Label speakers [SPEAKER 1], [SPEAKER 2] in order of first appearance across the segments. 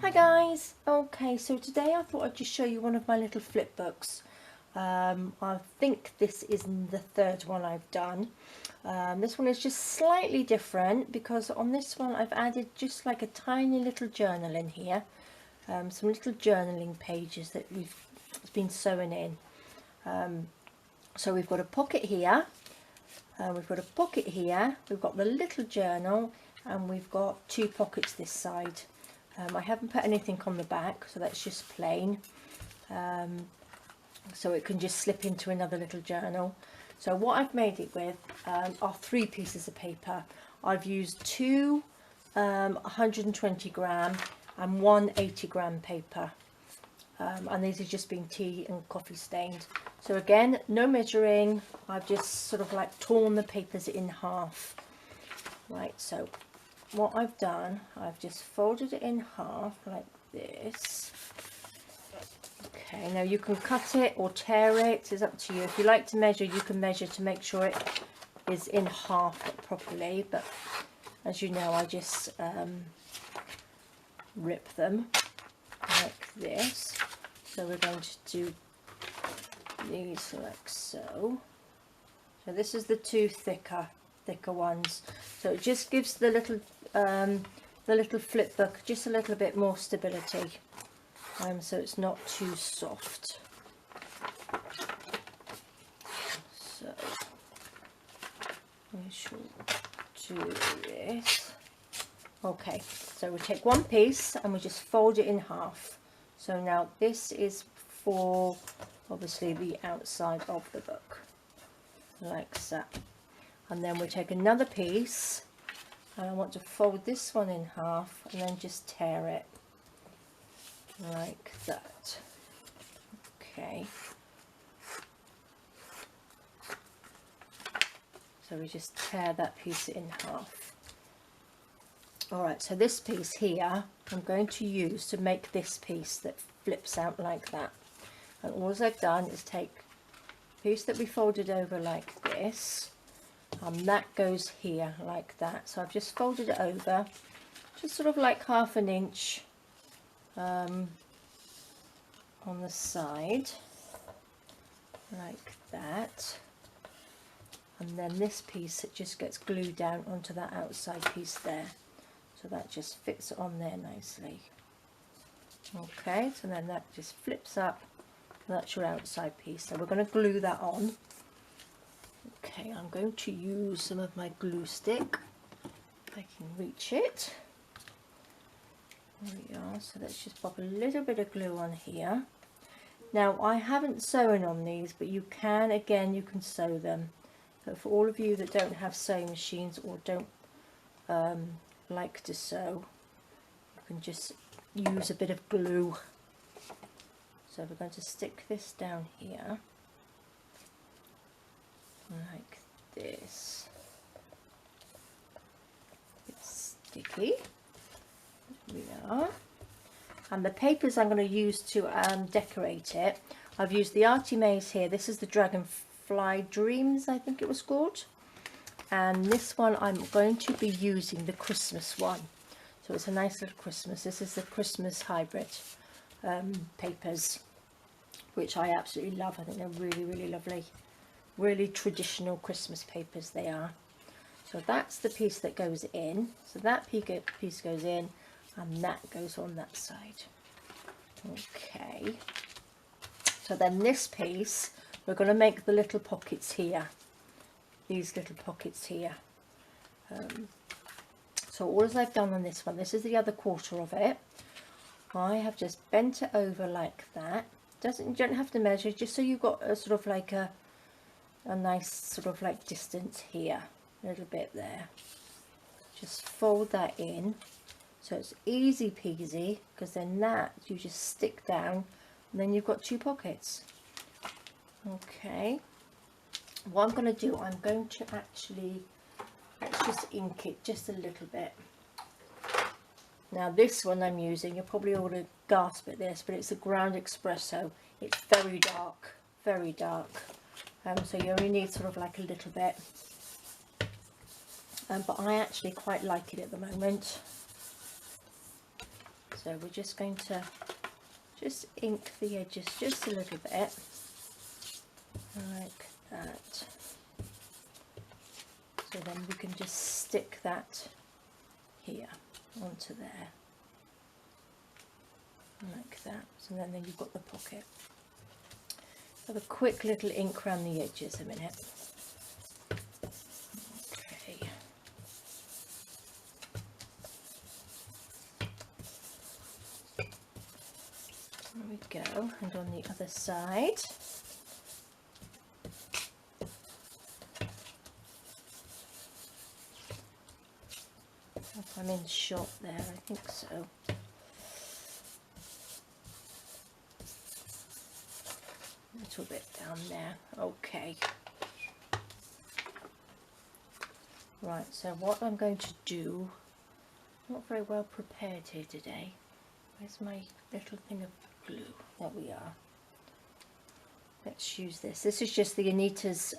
[SPEAKER 1] Hi guys, okay, so today I thought I'd just show you one of my little flip books. I think this is the third one I've done. This one is just slightly different because on this one I've added just like a tiny little journal in here, some little journaling pages that it's been sewn in. So we've got a pocket here, we've got a pocket here, we've got the little journal, and we've got two pockets this side. I haven't put anything on the back, so that's just plain, so it can just slip into another little journal. So what I've made it with are 3 pieces of paper. I've used 2 120 gram and 1 80 gram paper, and these have just been tea and coffee stained. So again, no measuring, I've just sort of like torn the papers in half. Right, so what I've done, I've just folded it in half like this. Okay, now you can cut it or tear it, it's up to you. If you like to measure, you can measure to make sure it is in half properly, but as you know, I just rip them like this. So we're going to do these like so. So this is the 2 thicker ones, so it just gives the little flip book just a little bit more stability, so it's not too soft. So we shall do this. Okay, so we take one piece and we just fold it in half. So now this is for obviously the outside of the book, like that. And then we take another piece, and I want to fold this one in half and then just tear it like that. Okay, so we just tear that piece in half. Alright, so this piece here I'm going to use to make this piece that flips out like that. And all I've done is take a piece that we folded over like this, and that goes here like that. So I've just folded it over just sort of like ½ an inch on the side like that, and then this piece, it just gets glued down onto that outside piece there, so that just fits on there nicely. Okay, so then that just flips up, and that's your outside piece. So we're going to glue that on. Okay, I'm going to use some of my glue stick if I can reach it. There we are. So let's just pop a little bit of glue on here. Now I haven't sewn on these, but you can, again, you can sew them. But for all of you that don't have sewing machines or don't like to sew, you can just use a bit of glue. So we're going to stick this down here like this. It's sticky. There we are. And the papers I'm going to use to decorate it, I've used the Artie Maze here. This is the Dragonfly Dreams, I think it was called. And this one I'm going to be using the Christmas one. So it's a nice little Christmas. This is the Christmas hybrid papers, which I absolutely love. I think they're really, really lovely. Really traditional Christmas papers they are. So that's the piece that goes in. So that piece goes in, and that goes on that side. Okay. So then this piece, we're going to make the little pockets here. These little pockets here. So all I've done on this one, this is the other quarter of it. I have just bent it over like that. You don't have to measure, just so you've got a sort of like a nice sort of like distance here, a little bit there. Just fold that in, so it's easy peasy, because then that you just stick down, and then you've got 2 pockets. Okay, what I'm going to do, I'm going to actually, let's just ink it just a little bit. Now this one I'm using, you're probably all to gasp at this, but it's a ground espresso. It's very dark, very dark. So you only need sort of like a little bit, but I actually quite like it at the moment. So So we're just going to just ink the edges just a little bit, like that. So then we can just stick that here onto there, like that. So then you've got the pocket. Have a quick little ink around the edges a minute. Okay. There we go, and on the other side. If I'm in shot there, I think so. A little bit down there. Okay. Right, so what I'm going to do, not very well prepared here today. Where's my little thing of glue? There we are. Let's use this. This is just the Anita's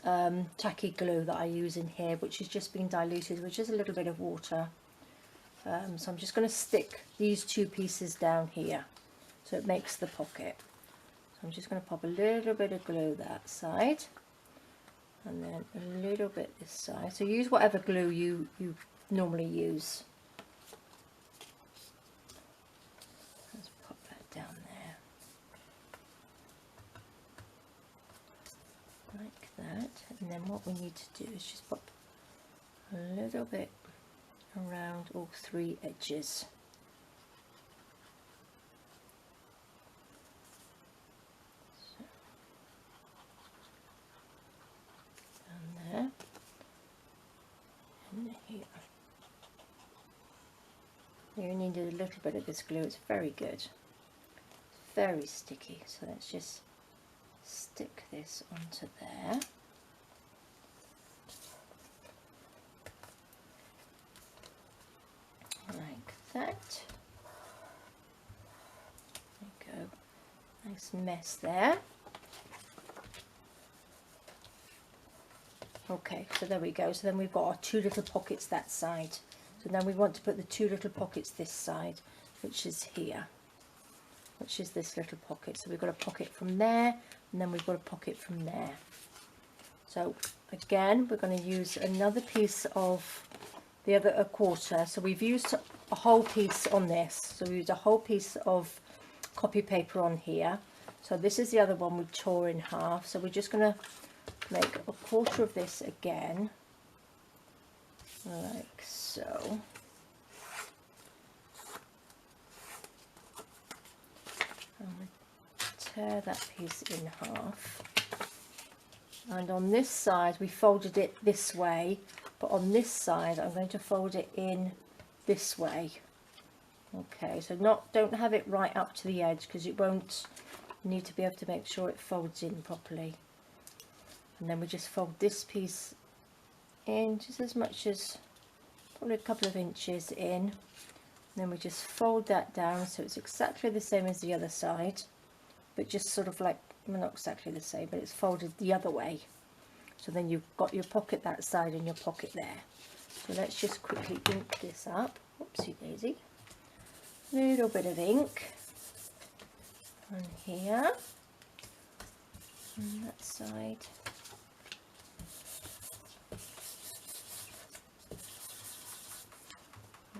[SPEAKER 1] tacky glue that I use in here, which has just been diluted with just a little bit of water. So I'm just going to stick these two pieces down here so it makes the pocket. So I'm just going to pop a little bit of glue that side and then a little bit this side. So use whatever glue you normally use. Let's pop that down there like that, and then what we need to do is just pop a little bit around all three edges. So, down there and here. You needed a little bit of this glue, it's very good. It's very sticky, so let's just stick this onto there. Like that. There we go. Nice mess there. Okay, so there we go. So then we've got our two little pockets that side. So then we want to put the two little pockets this side, which is here, which is this little pocket. So we've got a pocket from there, and then we've got a pocket from there. So again, we're going to use another piece of the other a quarter. So we've used a whole piece on this. So we used a whole piece of copy paper on here. So this is the other one we tore in half. So we're just going to make a quarter of this again, like so. And we tear that piece in half. And on this side we folded it this way, but on this side I'm going to fold it in this way. Okay, so don't have it right up to the edge because it won't. You need to be able to make sure it folds in properly. And then we just fold this piece in just as much as probably a couple of inches in. And then we just fold that down so it's exactly the same as the other side, but just sort of like, well, not exactly the same, but it's folded the other way. So then you've got your pocket that side and your pocket there. So let's just quickly ink this up. Whoopsie daisy. Little bit of ink on here, on that side.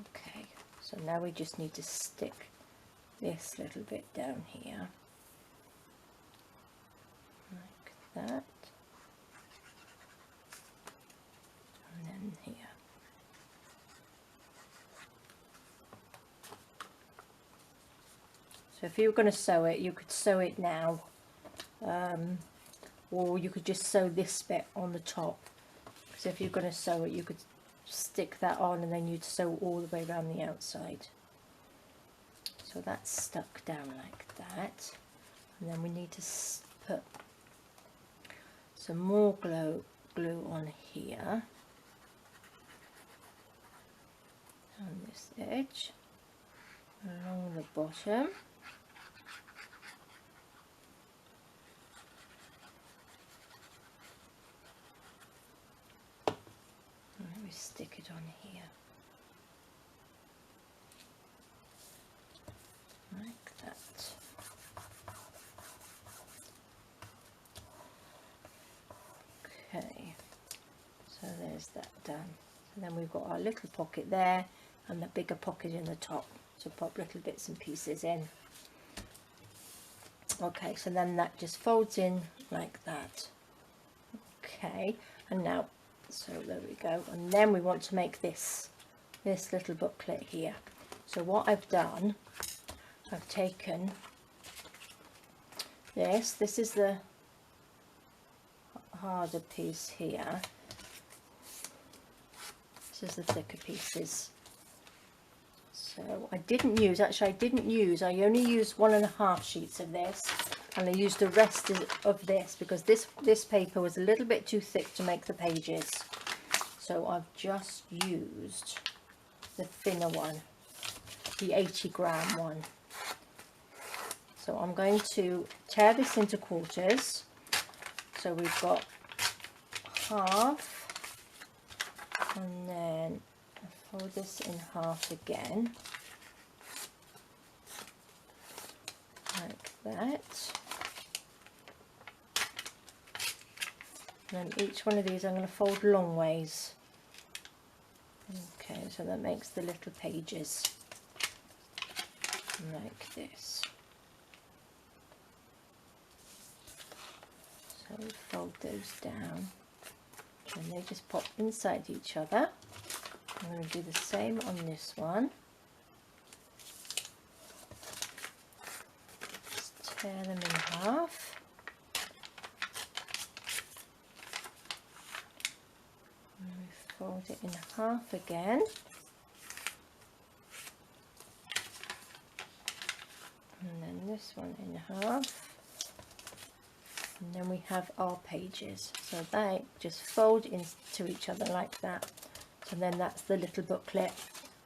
[SPEAKER 1] Okay, so now we just need to stick this little bit down here, like that, and then here. So if you were going to sew it, you could sew it now, or you could just sew this bit on the top, because if you're going to sew it, you could stick that on and then you'd sew all the way around the outside. So that's stuck down like that, and then we need to put some more glue on here, on this edge, along the bottom. Let me stick it on here. like that. Okay, so there's that done. And then we've got our little pocket there and the bigger pocket in the top to pop little bits and pieces in. Okay, so then that just folds in like that. Okay, and now, so there we go. And then we want to make this little booklet here. So what I've done, I've taken this is the harder piece here. This is the thicker pieces. So I only used 1.5 sheets of this, and I used the rest of this because this paper was a little bit too thick to make the pages. So I've just used the thinner one, the 80-gram one. So I'm going to tear this into quarters. So we've got half, and then fold this in half again, like that. And then each one of these I'm going to fold long ways. Okay, so that makes the little pages like this. So we fold those down and they just pop inside each other. I'm going to do the same on this one. Just tear them in half. And we fold it in half again. And then this one in half. And then we have our pages. So they just fold into each other like that. So then that's the little booklet,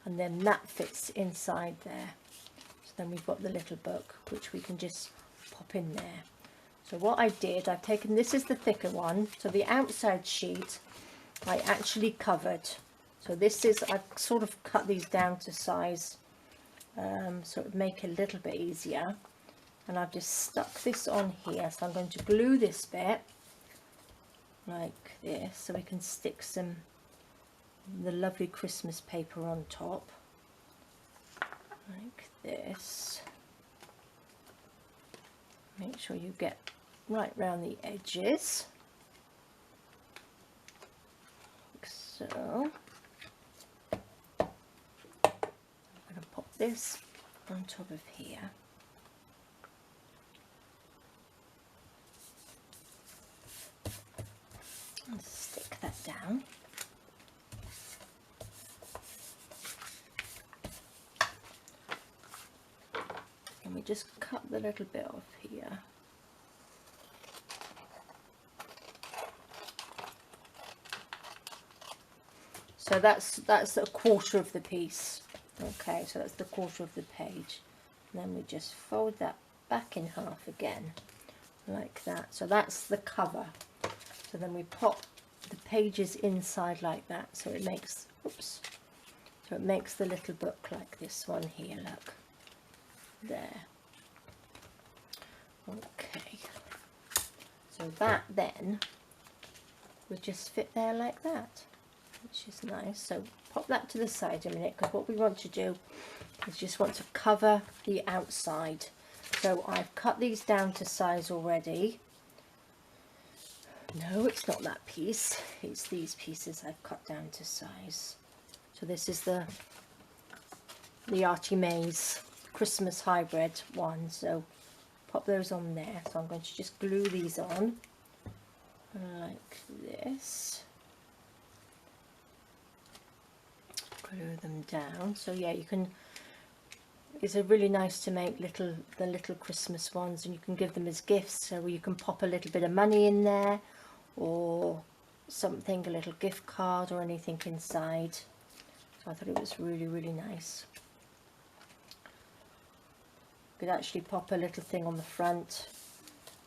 [SPEAKER 1] and then that fits inside there. So then we've got the little book, which we can just pop in there. So what I did, I've taken, this is the thicker one, so the outside sheet I actually covered. So this is, I've sort of cut these down to size, so it would make it a little bit easier. And I've just stuck this on here, so I'm going to glue this bit like this, so we can stick the lovely Christmas paper on top like this. Make sure you get right round the edges like so. I'm going to pop this on top of here. And stick that down. And we just cut the little bit off here. So that's a quarter of the piece. Okay, so that's the quarter of the page. And then we just fold that back in half again, like that. So that's the cover. So then we pop the pages inside like that. So it makes, oops. So it makes the little book like this one here. Look. There. Okay, so that then would just fit there like that, which is nice. So pop that to the side a minute, because what we want to do is just want to cover the outside. So I've cut these down to size already. No, it's not that piece, it's these pieces I've cut down to size. So this is the Archie Mays Christmas hybrid one, so pop those on there. So I'm going to just glue these on like this, glue them down. So yeah, you can, it's a really nice to make the little Christmas ones, and you can give them as gifts, so you can pop a little bit of money in there or something, a little gift card or anything inside. So I thought it was really, really nice. Could actually pop a little thing on the front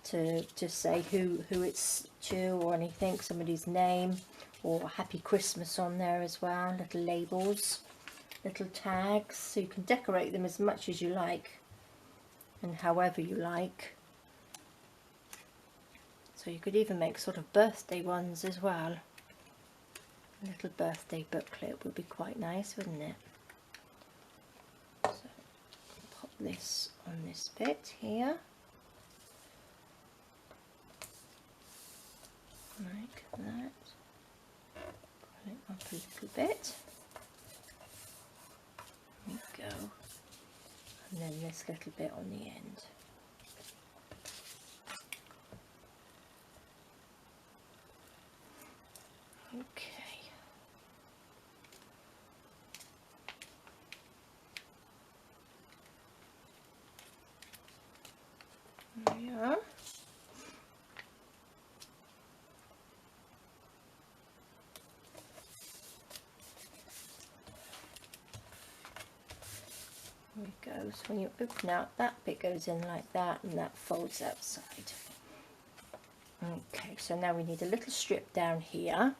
[SPEAKER 1] to say who it's to, or anything, somebody's name, or Happy Christmas on there as well. Little labels, little tags, so you can decorate them as much as you like. and however you like. So you could even make sort of birthday ones as well. A little birthday booklet would be quite nice, wouldn't it? So pop this on this bit here, like that. Pull it up a little bit. There we go. And then this little bit on the end. Okay. There we are. There we go. So when you open out, that bit goes in like that, and that folds outside. Okay, so now we need a little strip down here.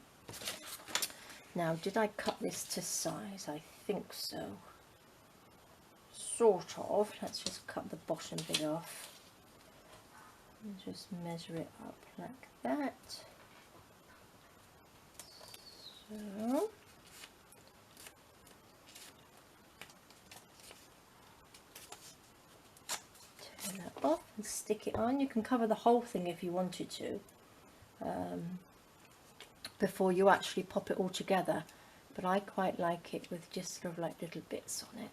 [SPEAKER 1] Now, did I cut this to size? I think so. Sort of. Let's just cut the bottom bit off. And just measure it up like that. So. Turn that off and stick it on. You can cover the whole thing if you wanted to. Before you actually pop it all together, but I quite like it with just sort of like little bits on it.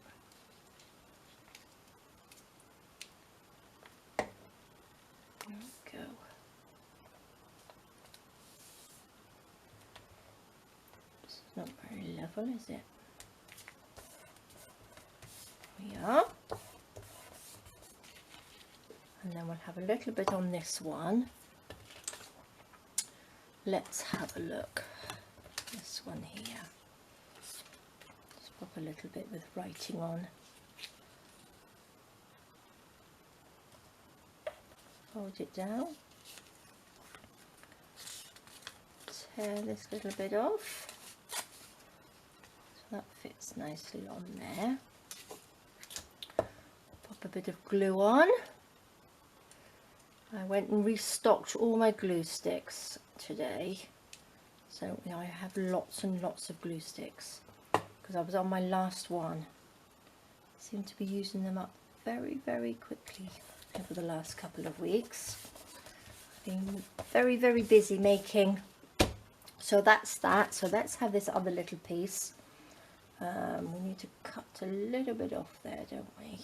[SPEAKER 1] There we go. This is not very level, is it? There we are. And then we'll have a little bit on this one. Let's have a look. This one here. Just pop a little bit with writing on. Hold it down. Tear this little bit off. So that fits nicely on there. Pop a bit of glue on. I went and restocked all my glue sticks today, so I have lots and lots of glue sticks because I was on my last one. I seem to be using them up very, very quickly over the last couple of weeks. I've been very, very busy making. So that's that. So let's have this other little piece. We need to cut a little bit off there, don't we?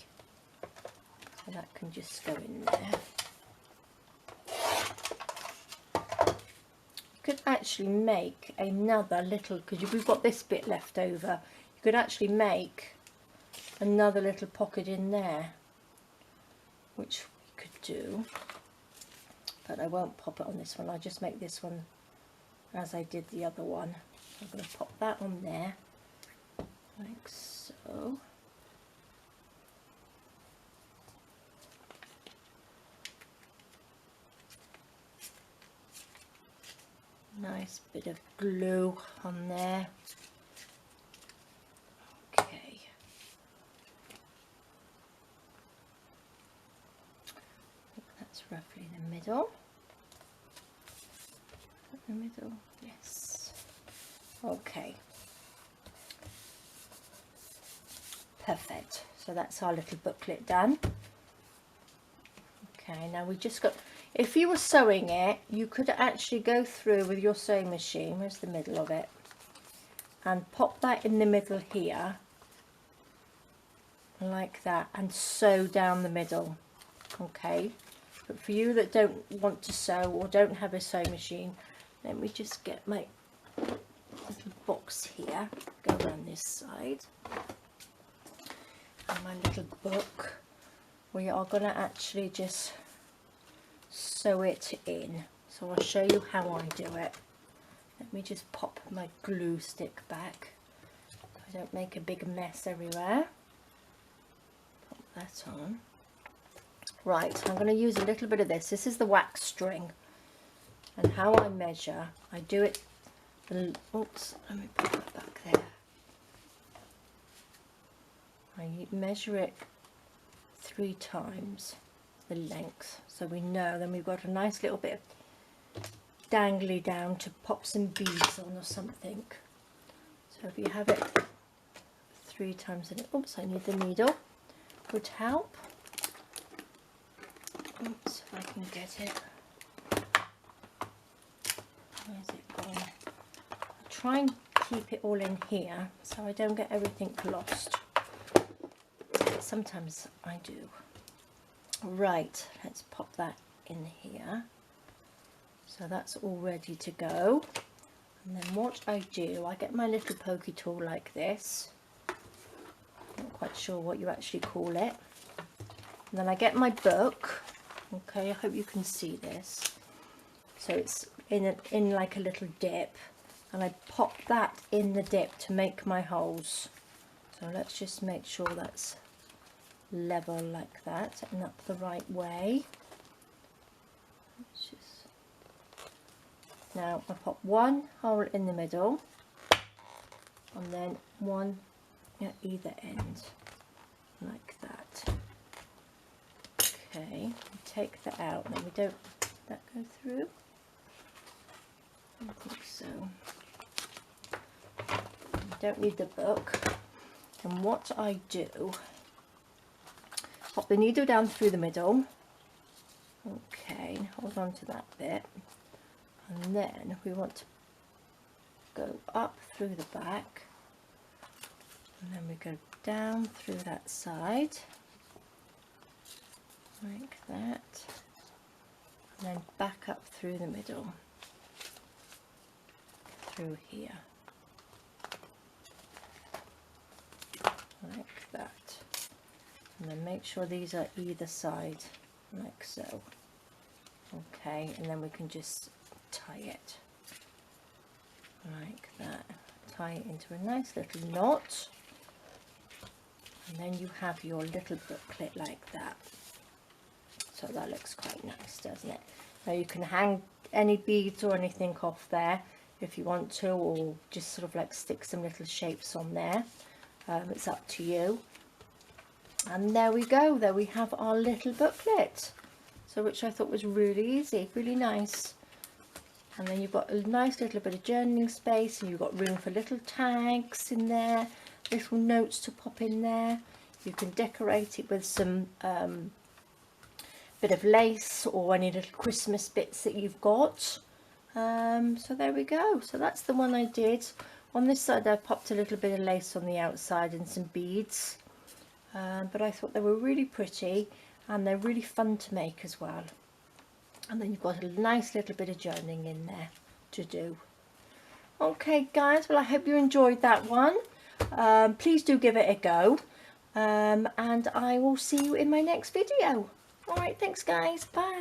[SPEAKER 1] So that can just go in there. Could actually make another little, because we've got this bit left over, you could actually make another little pocket in there, which we could do, but I won't pop it on this one. I'll just make this one as I did the other one. I'm going to pop that on there like so. Nice bit of glue on there. Okay. I think that's roughly the middle. The middle, yes. Okay. Perfect. So that's our little booklet done. Okay, now we just got, if you were sewing it, you could actually go through with your sewing machine, where's the middle of it, and pop that in the middle here, like that, and sew down the middle, okay? But for you that don't want to sew or don't have a sewing machine, let me just get my little box here, go around this side, and my little book. We are going to actually just sew it in. So I'll show you how I do it. Let me just pop my glue stick back so I don't make a big mess everywhere. Pop that on. Right, I'm going to use a little bit of this. This is the wax string. And how I measure, I do it, oops, let me put that back there. I measure it 3 times the length, so we know then we've got a nice little bit of dangly down to pop some beads on or something. So if you have it 3 times in it, oops, I need the needle, would help. Oops, if I can get it. Where's it gone? I'll try and keep it all in here so I don't get everything lost. Sometimes I do. Right, let's pop that in here. So that's all ready to go. And then what I do, I get my little pokey tool like this. Not quite sure what you actually call it. And then I get my book. Okay, I hope you can see this. So it's in like a little dip, and I pop that in the dip to make my holes. So let's just make sure that's level like that and up the right way. Now I pop one hole in the middle and then one at either end like that. Okay, take that out, and then we don't let that go through. I think so. I don't need the book. And what I do, pop the needle down through the middle. Okay, hold on to that bit. And then we want to go up through the back. And then we go down through that side. Like that. And then back up through the middle. Through here. Like that. And then make sure these are either side, like so. Okay, and then we can just tie it like that. Tie it into a nice little knot, and then you have your little booklet like that. So that looks quite nice, doesn't it? Now you can hang any beads or anything off there if you want to, or just sort of like stick some little shapes on there. It's up to you. And there we go, there we have our little booklet, so which I thought was really easy, really nice. And then you've got a nice little bit of journaling space, and you've got room for little tags in there, little notes to pop in there. You can decorate it with some bit of lace or any little Christmas bits that you've got. So there we go, so that's the one I did. On this side I popped a little bit of lace on the outside and some beads. But I thought they were really pretty, and they're really fun to make as well. And then you've got a nice little bit of journaling in there to do. Okay guys, well I hope you enjoyed that one. Please do give it a go, and I will see you in my next video. Alright, thanks guys, bye.